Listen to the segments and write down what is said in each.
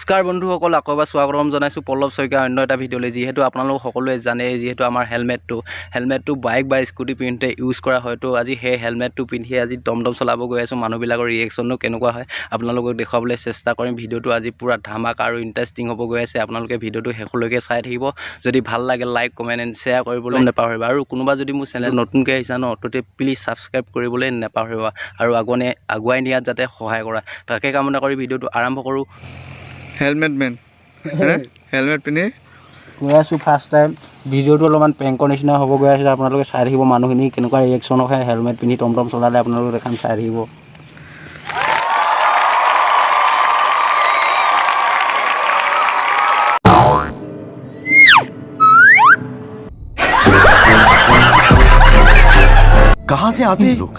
নমস্কাৰ বন্ধুসকল, আকৌ এবাৰ স্বাগতম জনাইছোঁ পল্লৱ শইকীয়া অন্য এটা ভিডিঅ'লৈ। যিহেতু আপোনালোক সকলোৱে জানে, যিহেতু আমাৰ হেলমেটটো বাইক বা স্কুটি পিন্ধোতে ইউজ কৰা হয়। তো আজি সেই হেলমেটটো পিন্ধি আজি টমটম চলাব গৈ আছোঁ। মানুহবিলাকৰ ৰিয়েকশ্যনটো কেনেকুৱা হয় আপোনালোকক দেখুৱাবলৈ চেষ্টা কৰিম। ভিডিঅ'টো আজি পূৰা ধামাকা আৰু ইণ্টাৰেষ্টিং হ'ব গৈ আছে। আপোনালোকে ভিডিঅ'টো শেষলৈকে চাই থাকিব। যদি ভাল লাগে লাইক কমেণ্ট এণ্ড শ্বেয়াৰ কৰিবলৈ নেপাহৰিবা। আৰু কোনোবা যদি মোৰ চেনেল নতুনকৈ আহিছা ন, তো প্লিজ ছাবস্ক্ৰাইব কৰিবলৈ নেপাহৰিবা আৰু আগুৱাই নিয়াত যাতে সহায় কৰা, তাকে কামনা কৰি ভিডিঅ'টো আৰম্ভ কৰোঁ। হেলমেট মেন হেলমেট পিন্ধি গৈ আছোঁ ফাৰ্ষ্ট টাইম। ভিডিঅ'টো অলপমান পেংকৰ নিচিনা হ'ব গৈ আছে। আপোনালোকে চাই থাকিব মানুহখিনি কেনেকুৱা ৰিয়েকশ্যন হয় হেলমেট পিন্ধি টমটম চলালে। আপোনালোকে দেখাম, চাই থাকিব। कहां से आते हैं लोग?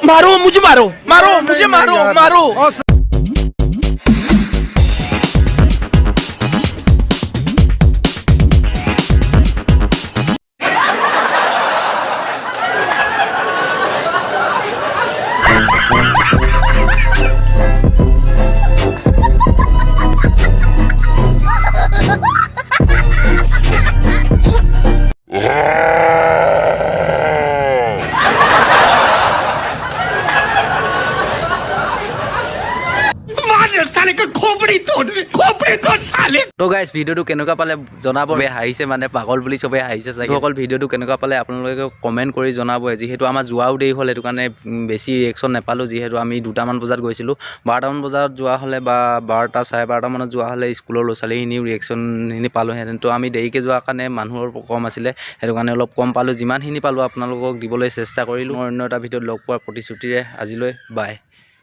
मारो मुझे, मारो। তো গাইজ ভিডিঅ'টো কেনেকুৱা পালে জনাব। চবেই হাঁহিছে, মানে পাগল বুলি চবেই হাঁহিছে চাগে। অকল ভিডিঅ'টো কেনেকুৱা পালে আপোনালোকে কমেণ্ট কৰি জনাব। যিহেতু আমাৰ যোৱাও দেৰি হ'ল, সেইটো কাৰণে বেছি ৰিয়েকশ্যন নাপালোঁ। যিহেতু আমি 2টামান বজাত গৈছিলোঁ। 12টামান বজাত যোৱা হ'লে বা 12টা চাৰে 12টা মানত যোৱা হ'লে স্কুলৰ ল'ৰা ছোৱালীখিনিও ৰিয়েকশ্যনখিনি পালোঁহেঁতেন। তো আমি দেৰিকৈ যোৱাৰ কাৰণে মানুহৰ কম আছিলে, সেইটো কাৰণে অলপ কম পালোঁ। যিমানখিনি পালোঁ আপোনালোকক দিবলৈ চেষ্টা কৰিলোঁ। মই অন্য এটা ভিডিঅ'ত লগ পোৱাৰ প্ৰতিশ্ৰুতিৰে আজিলৈ বাই।